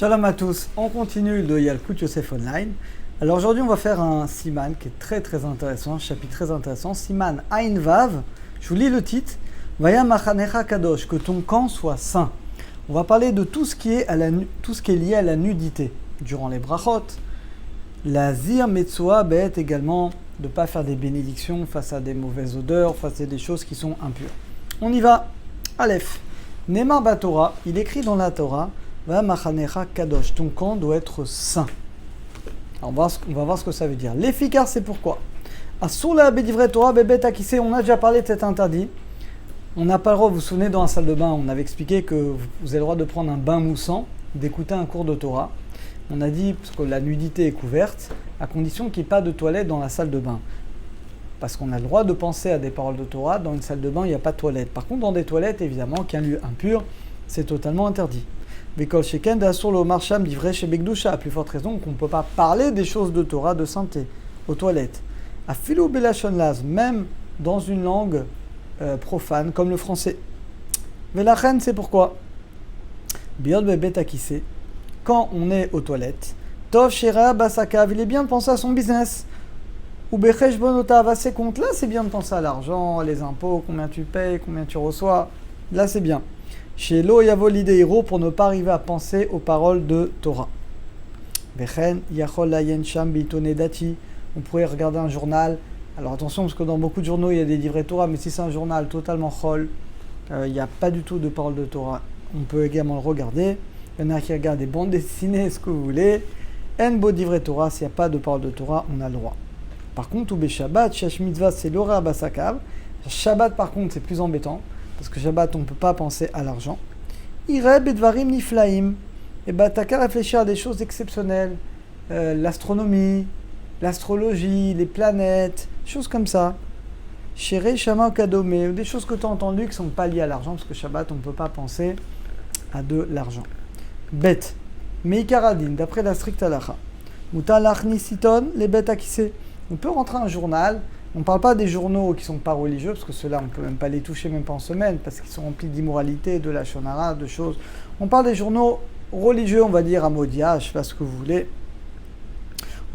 Shalom à tous, on continue le Yalkut Yosef Online. Alors aujourd'hui on va faire un siman qui est très intéressant, un chapitre très intéressant, siman Ain Vav. Je vous lis le titre, Vaya Machanecha Kadosh, que ton camp soit saint. On va parler de tout ce qui est lié à la nudité durant les brachot. La zir metzua bet également de ne pas faire des bénédictions face à des mauvaises odeurs, face à des choses qui sont impures. On y va. Aleph. Neymar Batora, il écrit dans la Torah, Va machanecha kadosh, ton camp doit être saint. Alors on va voir ce que ça veut dire. L'efficace, c'est pourquoi. Asula bedivre Torah bebet akise, on a déjà parlé de cet interdit. On n'a pas le droit, vous vous souvenez, dans un salle de bain, on avait expliqué que vous avez le droit de prendre un bain moussant, d'écouter un cours de Torah. On a dit parce que la nudité est couverte, à condition qu'il n'y ait pas de toilette dans la salle de bain. Parce qu'on a le droit de penser à des paroles de Torah, dans une salle de bain, il n'y a pas de toilette. Par contre, dans des toilettes, évidemment, qu'un lieu impur, c'est totalement interdit. Bekol sheken d'asur lo marsham d'ivrei chez Begdusha, à plus forte raison qu'on ne peut pas parler des choses de Torah, de sainteté, aux toilettes. A philo belashon laz, même dans une langue profane, comme le français. Velachen, c'est pourquoi. Biod bebet akise, quand on est aux toilettes, tov shera basakav, il est bien de penser à son business. Ou bechesh bonotav, à ses comptes, là c'est bien de penser à l'argent, les impôts, combien tu payes, combien tu reçois, là c'est bien. Chez Lo Yavo l'idéiro pour ne pas arriver à penser aux paroles de Torah. Bechen Yachol Layen Sham Bitone Dati. On pourrait regarder un journal. Alors attention, parce que dans beaucoup de journaux, il y a des livrets Torah, mais si c'est un journal totalement chol, il n'y a pas du tout de paroles de Torah. On peut également le regarder. Il y en a qui regardent des bandes dessinées, ce que vous voulez. En beau livrets Torah, s'il n'y a pas de paroles de Torah, on a le droit. Par contre, Oube Shabbat, Shash Mitzvah, c'est l'Ora Basakav. Shabbat, par contre, c'est plus embêtant. Parce que Shabbat, on ne peut pas penser à l'argent. Ireb et Dvarim Niflaim. Et bien, t'as qu'à réfléchir à des choses exceptionnelles. L'astronomie, l'astrologie, les planètes, choses comme ça. Chere Shama Kadome, ou des choses que tu as entendues qui ne sont pas liées à l'argent, parce que Shabbat, on ne peut pas penser à de l'argent. Bet. Meikaradin, d'après la stricte halacha. Mutalachni Siton, les bêtes akissé. On peut rentrer un journal. On ne parle pas des journaux qui ne sont pas religieux, parce que ceux-là, on ne peut même pas les toucher, même pas en semaine, parce qu'ils sont remplis d'immoralité, de la shonara, de choses. On parle des journaux religieux, on va dire, à Modia, je sais pas ce que vous voulez.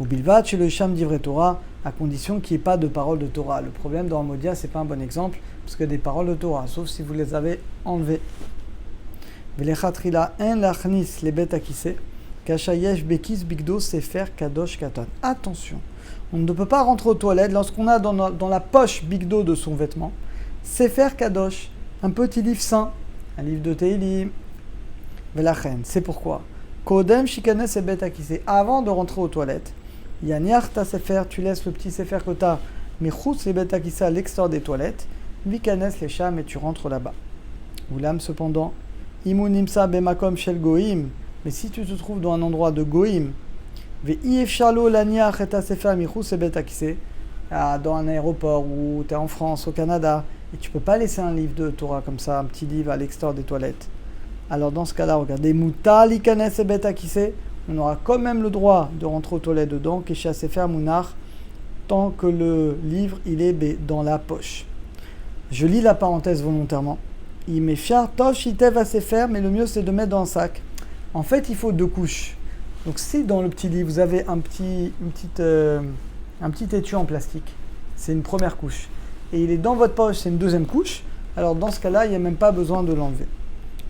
Ou Bilvat, chez le Sham d'Ivre Torah, à condition qu'il n'y ait pas de paroles de Torah. Le problème dans Modia, ce n'est pas un bon exemple, parce qu'il y a des paroles de Torah, sauf si vous les avez enlevées. Velechatrila, en lachnis, les bêtes akissé, kachayesh bekis bigdo sefer kadosh katan. Attention! On ne peut pas rentrer aux toilettes lorsqu'on a dans la poche bigdo de son vêtement Sefer Kadosh, un petit livre saint, un livre de Teilim, Velachen. C'est pourquoi Kodem Shikanes et Bet Akise, avant de rentrer aux toilettes, Yaniach ta Sefer, tu laisses le petit Sefer que tu as, Michutz les Bet Akise à l'extérieur des toilettes, Vikanes les Sham et tu rentres là-bas. Oulam cependant, Imunimsa Bemakom Shel Goim, mais si tu te trouves dans un endroit de Goim, dans un aéroport ou tu es en France, au Canada, et tu ne peux pas laisser un livre de Torah comme ça, un petit livre à l'extérieur des toilettes. Alors dans ce cas-là, regardez, on aura quand même le droit de rentrer aux toilettes dedans, tant que le livre il est dans la poche. Je lis la parenthèse volontairement. Il m'est fier, mais le mieux c'est de mettre dans un sac. En fait, il faut 2 couches. Donc si dans le petit livre, vous avez un petit étui en plastique, c'est une première couche. Et il est dans votre poche, c'est une deuxième couche. Alors dans ce cas-là, il n'y a même pas besoin de l'enlever.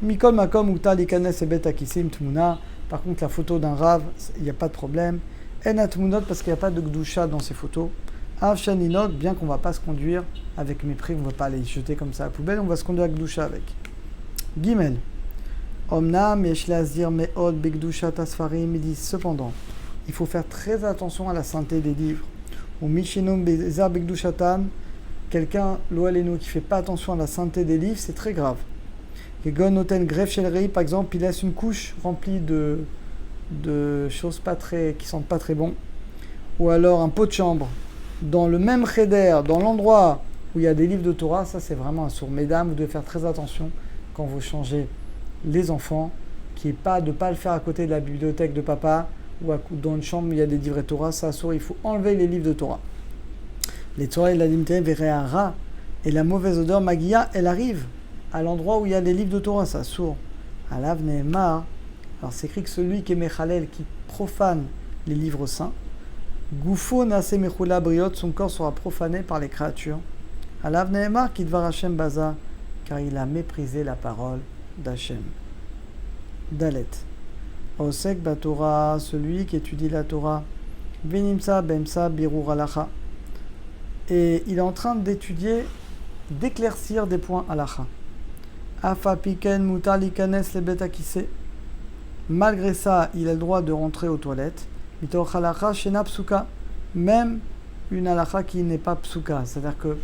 Mikol makom uta likanes ebet akisim tmuna. Par contre, la photo d'un rave, il n'y a pas de problème. En atmunot parce qu'il n'y a pas de gdusha dans ces photos. Av shaninot, bien qu'on ne va pas se conduire avec mépris, on ne va pas les jeter comme ça à la poubelle, on va se conduire avec gdusha avec. Gimel. Omnam yeshlazir meod begdushat asfarim, il dit cependant, il faut faire très attention à la sainteté des livres. Ou mishinum bezar begdushatan, quelqu'un, l'oaleno, qui ne fait pas attention à la sainteté des livres, c'est très grave. Kegon noten gref shelrei, par exemple, il laisse une couche remplie de choses qui sentent pas très bon. Ou alors un pot de chambre, dans le même cheder, dans l'endroit où il y a des livres de Torah, ça c'est vraiment un sourd. Mesdames, vous devez faire très attention quand vous changez les enfants, de ne pas le faire à côté de la bibliothèque de papa ou dans une chambre où il y a des livrets Torah, ça sourd, il faut enlever les livres de Torah. Les Torah et la limité verra et la mauvaise odeur magia, elle arrive à l'endroit où il y a des livres de Torah, ça sourd. Alav Nehemar, Alors c'est écrit que celui qui est Mechalel, qui profane les livres saints, Goufo nase mechula briot, son corps sera profané par les créatures. Alav Nehemar kidvar Hashem baza, car il a méprisé la parole d'Hachem. Dalet. Osek batora, celui qui étudie la Torah. Venimsa bemsa birur halacha. Et il est en train d'éclaircir des points halacha. Afa piken mutar likanes lebet akise. Malgré ça, il a le droit de rentrer aux toilettes. Mitoch halacha shena psuka. Même une halacha qui n'est pas psuka. C'est-à-dire que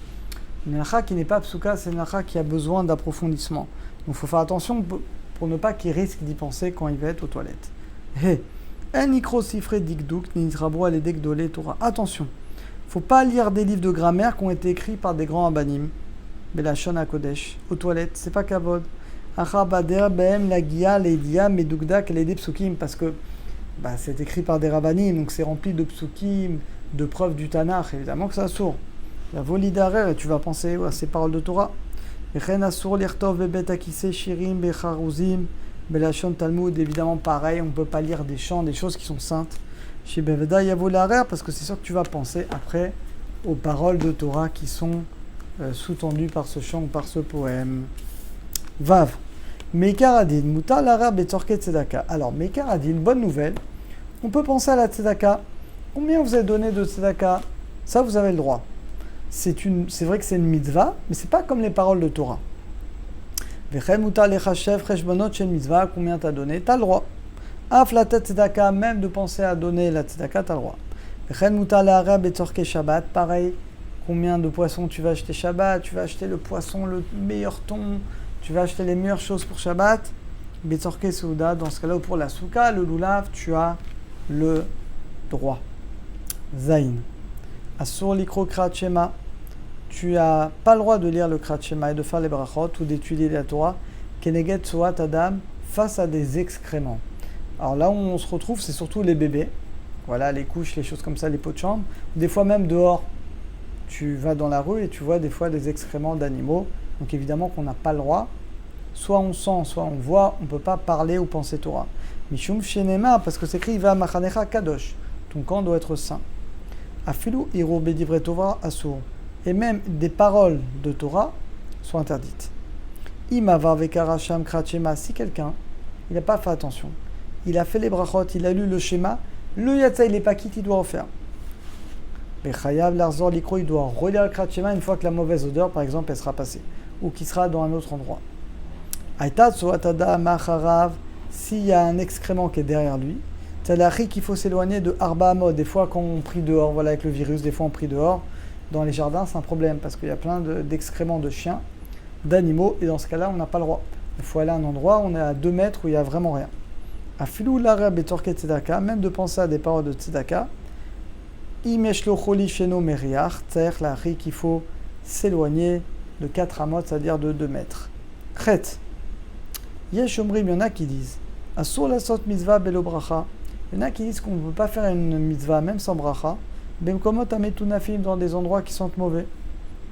une halacha qui n'est pas psuka, c'est une halacha qui a besoin d'approfondissement. Donc il faut faire attention pour ne pas qu'il risque d'y penser quand il va être aux toilettes. Attention, il ne faut pas lire des livres de grammaire qui ont été écrits par des grands abanim. Belashon HaKodesh, aux toilettes, c'est pas kavod. Parce que c'est écrit par des rabbanim, donc c'est rempli de psukim, de preuves du Tanakh, évidemment que c'est sourd. La volidarer, et tu vas penser à ces paroles de Torah. Belashon Talmud, évidemment pareil, on ne peut pas lire des chants, des choses qui sont saintes. Chez Beveda Yavolarer, parce que c'est sûr que tu vas penser après aux paroles de Torah qui sont sous-tendues par ce chant ou par ce poème. Vav. Meikar Adin, Muta Lara Betorke Tzedaka. Alors, Meikar Adin, bonne nouvelle, on peut penser à la Tzedaka. Combien vous avez donné de Tzedaka? Ça, vous avez le droit. C'est vrai que c'est une mitzvah, mais c'est pas comme les paroles de Torah. Combien t'as donné? T'as le droit. Aflatat tzedaka, même de penser à donner la tzedaka, t'as le droit. Shabbat, pareil. Combien de poissons tu vas acheter Shabbat? Tu vas acheter le poisson, le meilleur thon. Tu vas acheter les meilleures choses pour Shabbat. Betzorke Souda, dans ce cas-là, pour la souka, le lulav, tu as le droit. Zain. Asur likro krat shema. Tu n'as pas le droit de lire le Krat Shema et de faire les brachot ou d'étudier la Torah, Keneget Soat Adam, face à des excréments. Alors là où on se retrouve, c'est surtout les bébés. Voilà, les couches, les choses comme ça, les pots de chambre. Des fois même dehors, tu vas dans la rue et tu vois des fois des excréments d'animaux. Donc évidemment qu'on n'a pas le droit. Soit on sent, soit on voit, on ne peut pas parler ou penser Torah. Mishum Shenema, parce que c'est écrit Va Machanecha Kadosh. Ton camp doit être saint. Afilu Iro Bedivre Torah Asur. Et même des paroles de Torah sont interdites. Imavar vekarasham kratchema, si quelqu'un, il n'a pas fait attention, il a fait les brachot, il a lu le schéma, le yatsa, il n'est pas quitte, il doit en faire. Bechayav larzor likro, il doit relire le kratchema une fois que la mauvaise odeur, par exemple, elle sera passée, ou qu'il sera dans un autre endroit. Aitat soatada macharav, s'il y a un excrément qui est derrière lui, tzalachi qu'il faut s'éloigner de arba amod, des fois quand on prie dehors, voilà avec le virus, des fois on prie dehors, dans les jardins, c'est un problème parce qu'il y a plein d'excréments de chiens, d'animaux, et dans ce cas-là, on n'a pas le droit. Il faut aller à un endroit où on est à 2 mètres où il n'y a vraiment rien. Afilou lara betorke tzedaka, même de penser à des paroles de tzedaka. Imeshlo choli sheno meriach, tzerch lachi, qu'il faut s'éloigner de 4 amot, c'est-à-dire de 2 mètres. Chet. Yesh omrim, il y en a qui disent Asur lasot mitzvah belo bracha. Il y en a qui disent qu'on ne peut pas faire une mitzvah même sans bracha. Dans des endroits qui sentent mauvais.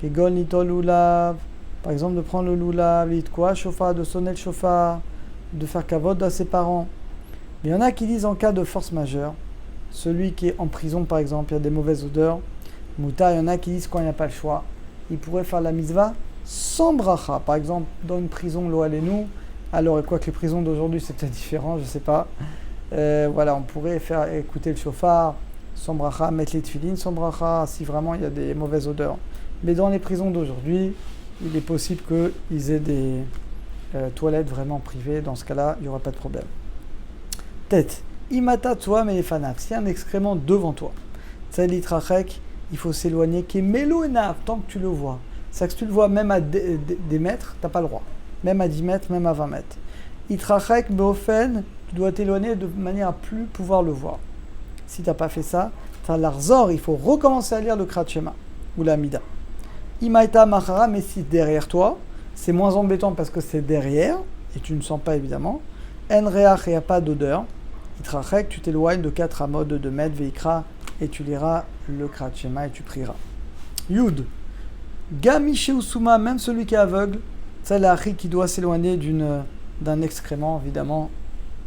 Kegon litol lulav, par exemple de prendre le lulav, quoi, chauffard, de sonner le chauffard, de faire kavod à ses parents. Mais il y en a qui disent en cas de force majeure, celui qui est en prison par exemple, il y a des mauvaises odeurs. Mouta, il y en a qui disent quand il n'y a pas le choix, il pourrait faire la mitzvah sans bracha. Par exemple, dans une prison, l'Oalenu, alors quoi que les prisons d'aujourd'hui c'est peut-être différent, je ne sais pas. Voilà, on pourrait faire écouter le chauffard. Sans bracha, mettre les tefilines sans bracha, si vraiment il y a des mauvaises odeurs. Mais dans les prisons d'aujourd'hui, il est possible qu'ils aient des toilettes vraiment privées. Dans ce cas-là, il n'y aura pas de problème. Tête. Imata toi mais fanaf. S'il y a un excrément devant toi, tsalitrachek, il faut s'éloigner. Qui est méloenav, tant que tu le vois. C'est-à-dire que si tu le vois même à des mètres, tu n'as pas le droit. Même à 10 mètres, même à 20 mètres. Itrachek beofen, tu dois t'éloigner de manière à plus pouvoir le voir. Si tu n'as pas fait ça, tu as l'arzor, il faut recommencer à lire le Krat Shema ou la Mida. Imaita Machara, mais si derrière toi, c'est moins embêtant parce que c'est derrière, et tu ne sens pas évidemment. En Reach, il n'y a pas d'odeur. Itrachek, tu t'éloignes de 4 amot de 2 mètres, Veikra, et tu liras le Krat Shema et tu prieras. Yud. Gamishe Usuma, même celui qui est aveugle, c'est l'Achi qui doit s'éloigner d'un excrément, évidemment,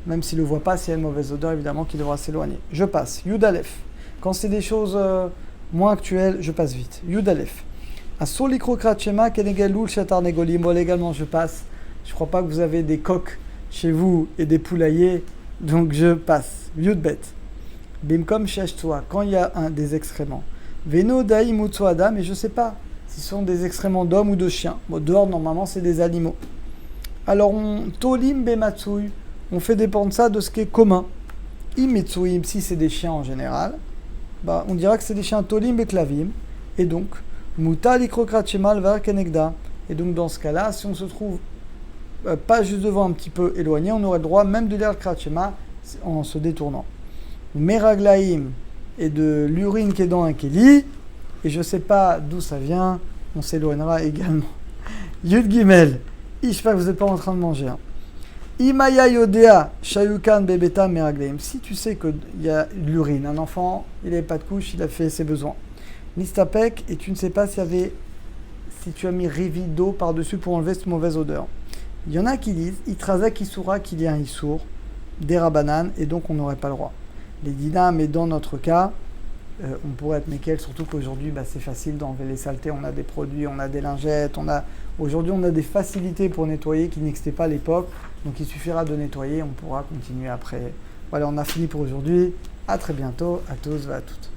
même s'il ne le voit pas, s'il y a une mauvaise odeur, évidemment qu'il devra s'éloigner. Je passe. Yud Aleph. Quand c'est des choses moins actuelles, je passe vite. Yud Aleph. Asur likro krat shema keneged lul shatar negolim. Bon, légalement, je passe. Je ne crois pas que vous avez des coqs chez vous et des poulaillers, donc je passe. Yud Bet. Bimkom sheshtua. Quand il y a des excréments. Veno daim utsu adam, et je ne sais pas si ce sont des excréments d'hommes ou de chiens. Bon, dehors, normalement, c'est des animaux. Alors, on tolim bematsui. On fait dépendre ça de ce qui est commun. Imetsuim, si c'est des chiens en général, bah, on dira que c'est des chiens tolim et klavim. Et donc, muta likrokrat shemal var kenegda. Et donc, dans ce cas-là, si on se trouve pas juste devant, un petit peu éloigné, on aurait le droit même de lire le krat shema en se détournant. Meraglaim et de l'urine qui est dans un keli. Et je ne sais pas d'où ça vient, on s'éloignera également. Yud Gimel. Je pas que vous n'êtes pas en train de manger. Hein. Imaya Yodea, Shayukan Bebeta Meragleim. Si tu sais qu'il y a de l'urine, un enfant, il n'avait pas de couche, il a fait ses besoins. Nistapek, et tu ne sais pas si tu as mis rivi d'eau par-dessus pour enlever cette mauvaise odeur. Il y en a qui disent, Itrazak Isura, qu'il y a un Issour, des rabanan, et donc on n'aurait pas le droit. Les dinam, mais dans notre cas, on pourrait être méquel, surtout qu'aujourd'hui, c'est facile d'enlever les saletés. On a des produits, on a des lingettes, aujourd'hui, on a des facilités pour nettoyer qui n'existaient pas à l'époque. Donc, il suffira de nettoyer, on pourra continuer après. Voilà, on a fini pour aujourd'hui. À très bientôt, à tous et à toutes.